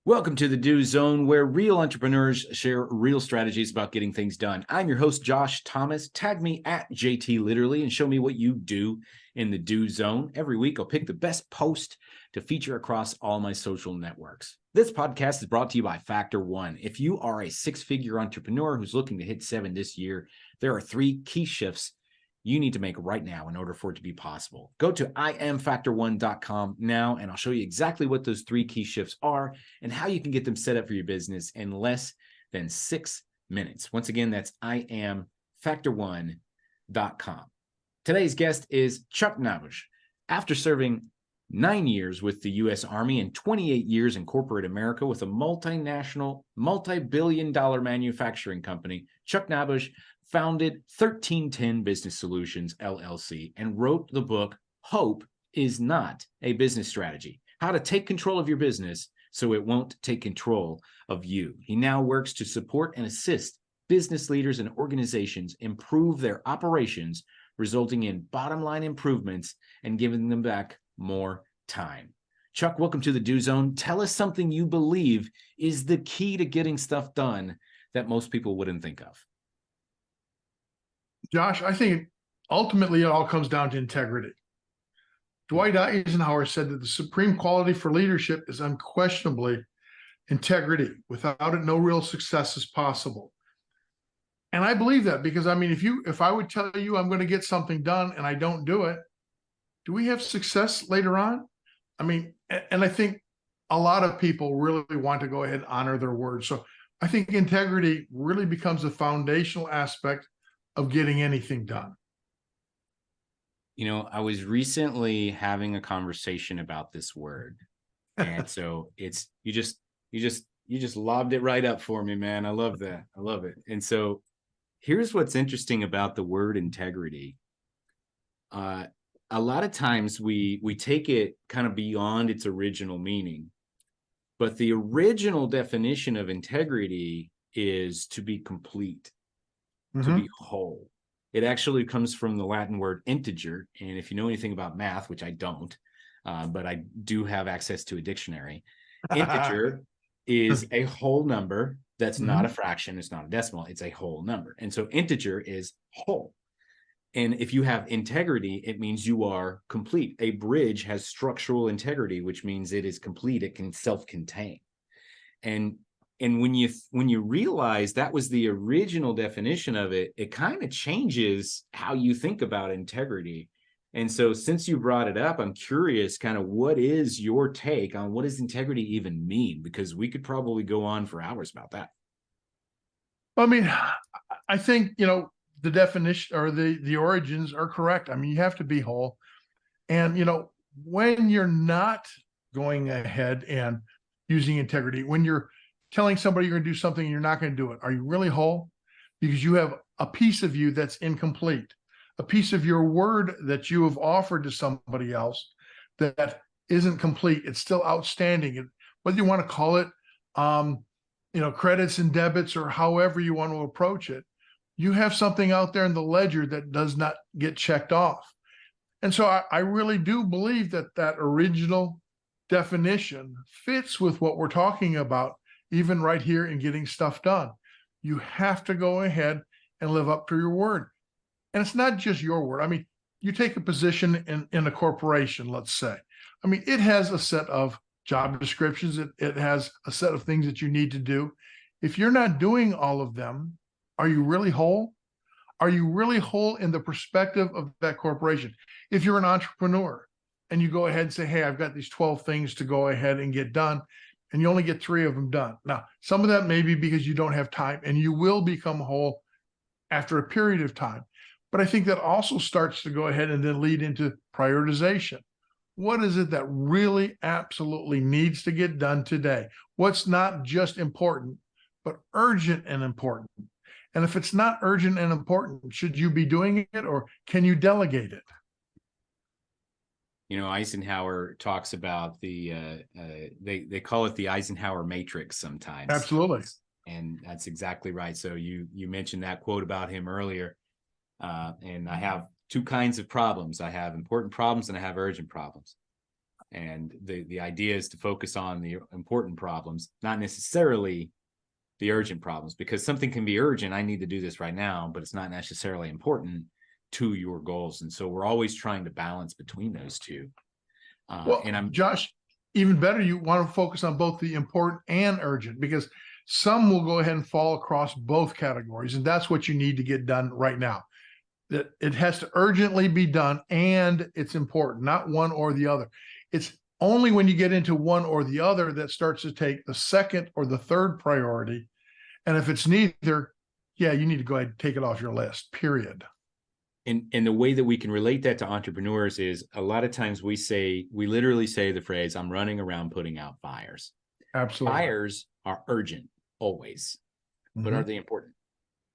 Welcome to the Do Zone, where real entrepreneurs share real strategies about getting things done. I'm your host, Josh Thomas. Tag me at JT Literally and show me what you do in the Do Zone. Every week, I'll pick the best post to feature across all my social networks. This podcast is brought to you by Factor One. If you are a six-figure entrepreneur who's looking to hit 7 this year, there are 3 key shifts you need to make right now in order for it to be possible. Go to IamFactor1.com now, and I'll show you exactly what those 3 key shifts are and how you can get them set up for your business in less than 6 minutes. Once again, that's IamFactor1.com. Today's guest is Chuck Knabusch. After serving 9 years with the U.S. Army and 28 years in corporate America with a multinational, multi-billion-dollar manufacturing company, Chuck Knabusch founded 1310 Business Solutions, LLC, and wrote the book, Hope is Not a Business Strategy, How to Take Control of Your Business so it won't take control of you. He now works to support and assist business leaders and organizations improve their operations, resulting in bottom line improvements and giving them back more time. Chuck, welcome to the Do Zone. Tell us something you believe is the key to getting stuff done that most people wouldn't think of. Josh, I think ultimately it all comes down to integrity. Dwight Eisenhower said that the supreme quality for leadership is unquestionably integrity. Without it, no real success is possible. And I believe that because, I mean, if I would tell you I'm going to get something done and I don't do it, do we have success later on? I mean, and I think a lot of people really want to go ahead and honor their word. So I think integrity really becomes a foundational aspect of getting anything done. You know, I was recently having a conversation about this word. And so it's, you just lobbed it right up for me, man. I love that. I love it. And so here's what's interesting about the word integrity. A lot of times we take it kind of beyond its original meaning, but the original definition of integrity is to be complete, to be whole. It actually comes from the Latin word integer. And if you know anything about math, which I don't, but I do have access to a dictionary, integer is a whole number that's not a fraction. It's not a decimal. It's a whole number. And so integer is whole. And if you have integrity, it means you are complete. A bridge has structural integrity, which means it is complete. It can self-contain. And when you realize that was the original definition of it, it kind of changes how you think about integrity. And so since you brought it up, I'm curious kind of what is your take on what does integrity even mean? Because we could probably go on for hours about that. I mean, I think, the definition or the origins are correct. I mean, you have to be whole. And, when you're not going ahead and using integrity, when you're telling somebody you're going to do something and you're not going to do it, are you really whole? Because you have a piece of you that's incomplete, a piece of your word that you have offered to somebody else that isn't complete. It's still outstanding. And whether you want to call it, credits and debits or however you want to approach it, you have something out there in the ledger that does not get checked off. And so I really do believe that original definition fits with what we're talking about, even right here in getting stuff done. You have to go ahead and live up to your word. And it's not just your word. I mean, you take a position in a corporation, let's say. I mean, it has a set of job descriptions. It has a set of things that you need to do. If you're not doing all of them, are you really whole? Are you really whole in the perspective of that corporation? If you're an entrepreneur and you go ahead and say, hey, I've got these 12 things to go ahead and get done, and you only get 3 of them done. Now, some of that may be because you don't have time, and you will become whole after a period of time. But I think that also starts to go ahead and then lead into prioritization. What is it that really absolutely needs to get done today? What's not just important, but urgent and important? And if it's not urgent and important, should you be doing it or can you delegate it? Eisenhower talks about they call it the Eisenhower matrix sometimes. Absolutely. And that's exactly right. So you mentioned that quote about him earlier. And I have 2 kinds of problems. I have important problems and I have urgent problems. And the idea is to focus on the important problems, not necessarily the urgent problems, because something can be urgent. I need to do this right now, but it's not necessarily important to your goals. And so we're always trying to balance between those two. Well, And I'm Josh, even better, you want to focus on both the important and urgent, because some will go ahead and fall across both categories. And that's what you need to get done right now. That it has to urgently be done and it's important, not one or the other. It's only when you get into one or the other that starts to take the second or the third priority. And if it's neither, yeah, you need to go ahead and take it off your list, period. and the way that we can relate that to entrepreneurs is a lot of times we literally say the phrase, I'm running around putting out fires. Absolutely. Fires are urgent always, but are they important?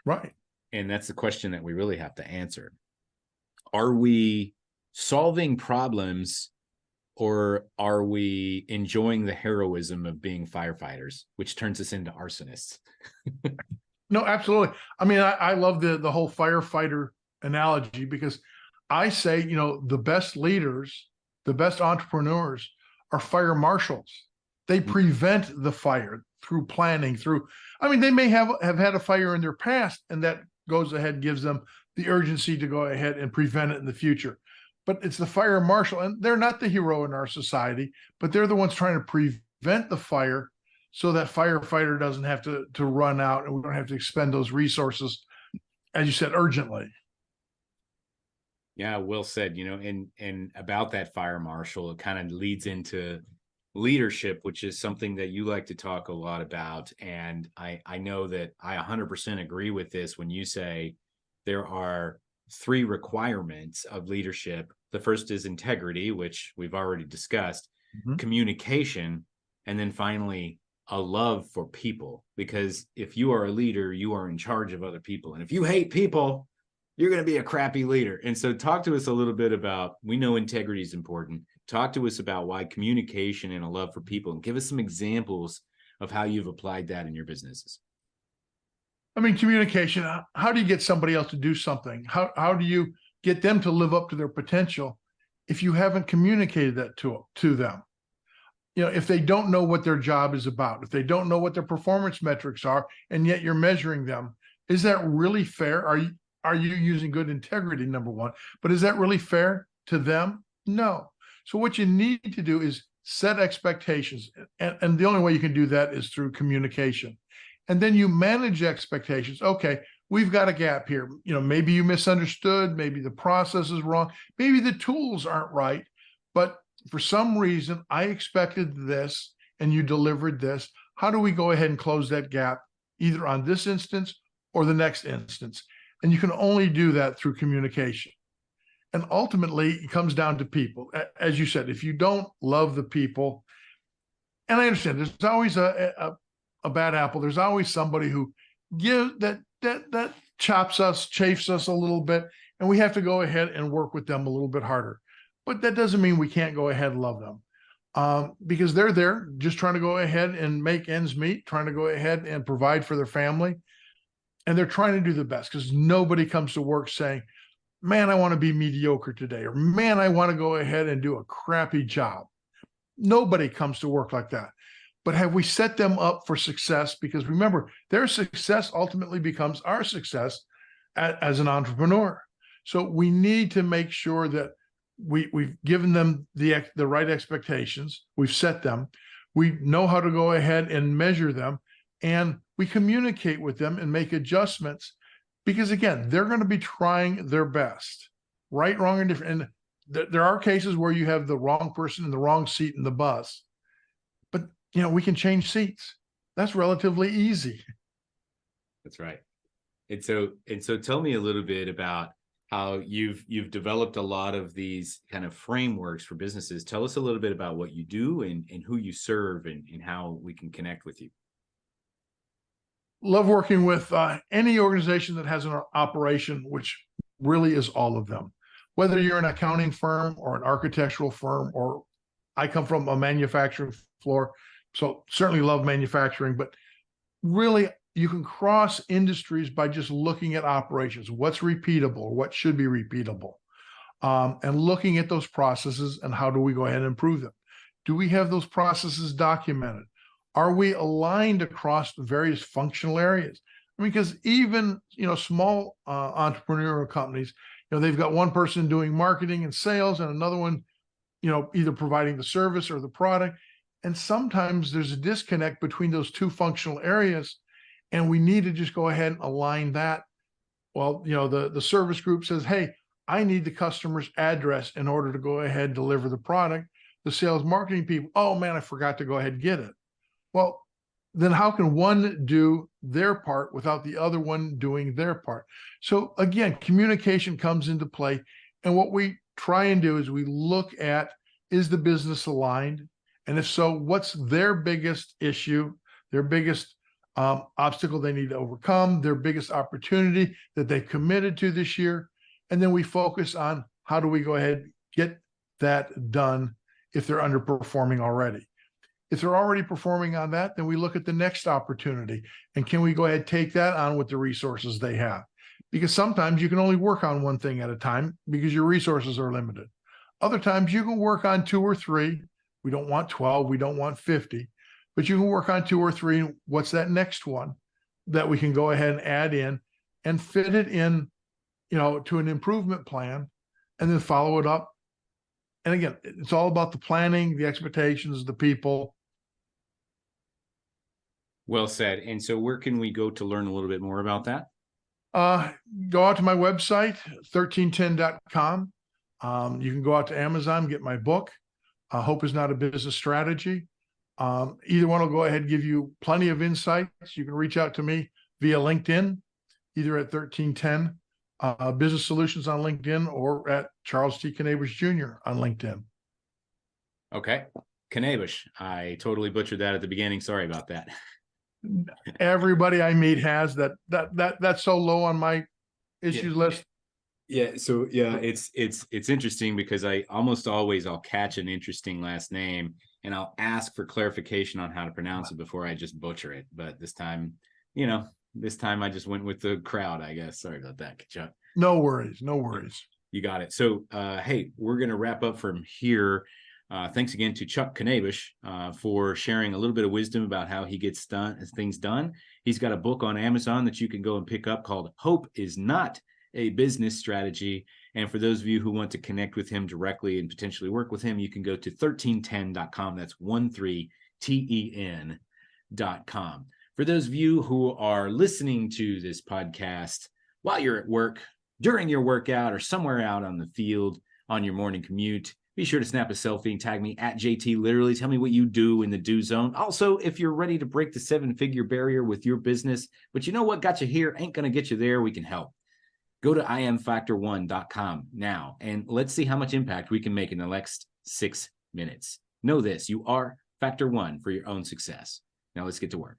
Right. And that's the question that we really have to answer. Are we solving problems, or are we enjoying the heroism of being firefighters, which turns us into arsonists? No, absolutely. I mean, I love the whole firefighter analogy, because I say, the best leaders, the best entrepreneurs are fire marshals. They prevent the fire through planning, I mean, they may have had a fire in their past, and that goes ahead, gives them the urgency to go ahead and prevent it in the future. But it's the fire marshal, and they're not the hero in our society, but they're the ones trying to prevent the fire, so that firefighter doesn't have to run out, and we don't have to expend those resources, as you said, urgently. Yeah, well said. And about that fire marshal, it kind of leads into leadership, which is something that you like to talk a lot about. And I know that I 100% agree with this when you say there are three requirements of leadership. The first is integrity, which we've already discussed, communication, and then finally a love for people. Because if you are a leader, you are in charge of other people. And if you hate people, you're going to be a crappy leader. And so talk to us a little bit about, we know integrity is important. Talk to us about why communication and a love for people, and give us some examples of how you've applied that in your businesses. I mean, communication, how do you get somebody else to do something? How do you get them to live up to their potential if you haven't communicated that to them? If they don't know what their job is about, if they don't know what their performance metrics are, and yet you're measuring them, is that really fair? Are you using good integrity, number one? But is that really fair to them? No. So what you need to do is set expectations. And the only way you can do that is through communication. And then you manage expectations. Okay, we've got a gap here. Maybe you misunderstood. Maybe the process is wrong. Maybe the tools aren't right. But for some reason, I expected this and you delivered this. How do we go ahead and close that gap, either on this instance or the next instance? And you can only do that through communication. And ultimately, it comes down to people. As you said, if you don't love the people, and I understand there's always a bad apple. There's always somebody who that chafes us a little bit, and we have to go ahead and work with them a little bit harder. But that doesn't mean we can't go ahead and love them, because they're there just trying to go ahead and make ends meet, trying to go ahead and provide for their family. And they're trying to do the best, because nobody comes to work saying, man, I want to be mediocre today, or man, I want to go ahead and do a crappy job. Nobody comes to work like that. But have we set them up for success? Because remember, their success ultimately becomes our success as an entrepreneur. So we need to make sure that we've given them the right expectations. We've set them. We know how to go ahead and measure them, and we communicate with them and make adjustments, because again, they're going to be trying their best, right, wrong, and different. And there are cases where you have the wrong person in the wrong seat in the bus, but we can change seats. That's relatively easy. That's right. And so tell me a little bit about how you've developed a lot of these kind of frameworks for businesses. Tell us a little bit about what you do and who you serve, and how we can connect with you. Love working with any organization that has an operation, which really is all of them. Whether you're an accounting firm or an architectural firm, or I come from a manufacturing floor, so certainly love manufacturing, but really you can cross industries by just looking at operations, what's repeatable, what should be repeatable, and looking at those processes and how do we go ahead and improve them. Do we have those processes documented? Are we aligned across the various functional areas? I mean, because even, small entrepreneurial companies, they've got one person doing marketing and sales and another one, either providing the service or the product. And sometimes there's a disconnect between those two functional areas, and we need to just go ahead and align that. Well, the service group says, hey, I need the customer's address in order to go ahead and deliver the product. The sales marketing people, oh man, I forgot to go ahead and get it. Well, then how can one do their part without the other one doing their part? So again, communication comes into play. And what we try and do is we look at, is the business aligned? And if so, what's their biggest issue, their biggest obstacle they need to overcome, their biggest opportunity that they committed to this year? And then we focus on how do we go ahead and get that done if they're underperforming already. If they're already performing on that, then we look at the next opportunity. And can we go ahead and take that on with the resources they have? Because sometimes you can only work on one thing at a time because your resources are limited. Other times you can work on 2 or 3. We don't want 12, we don't want 50, but you can work on 2 or 3. What's that next one that we can go ahead and add in and fit it in, to an improvement plan, and then follow it up. And again, it's all about the planning, the expectations, the people. Well said. And so where can we go to learn a little bit more about that? Go out to my website, 1310.com. You can go out to Amazon, get my book. Hope is Not a Business Strategy. Either one will go ahead and give you plenty of insights. You can reach out to me via LinkedIn, either at 1310 Business Solutions on LinkedIn or at Charles T. Knabusch Jr. on LinkedIn. Okay. Knabusch. I totally butchered that at the beginning. Sorry about that. Everybody I meet has that's so low on my issues list. Yeah. So yeah, it's interesting because I'll catch an interesting last name and I'll ask for clarification on how to pronounce it before I just butcher it. But this time I just went with the crowd, I guess. Sorry about that, Chuck. No worries. No worries. You got it. So, hey, we're going to wrap up from here. Thanks again to Chuck Knabusch for sharing a little bit of wisdom about how he gets things done. He's got a book on Amazon that you can go and pick up called Hope is Not a Business Strategy. And for those of you who want to connect with him directly and potentially work with him, you can go to 1310.com. That's 13ten.com. For those of you who are listening to this podcast while you're at work, during your workout, or somewhere out on the field on your morning commute, be sure to snap a selfie and tag me at JT Literally. Tell me what you do in the do zone. Also, if you're ready to break the 7-figure barrier with your business, but you know what got you here ain't going to get you there, we can help. Go to IamFactor1.com now, and let's see how much impact we can make in the next 6 minutes. Know this, you are Factor 1 for your own success. Now let's get to work.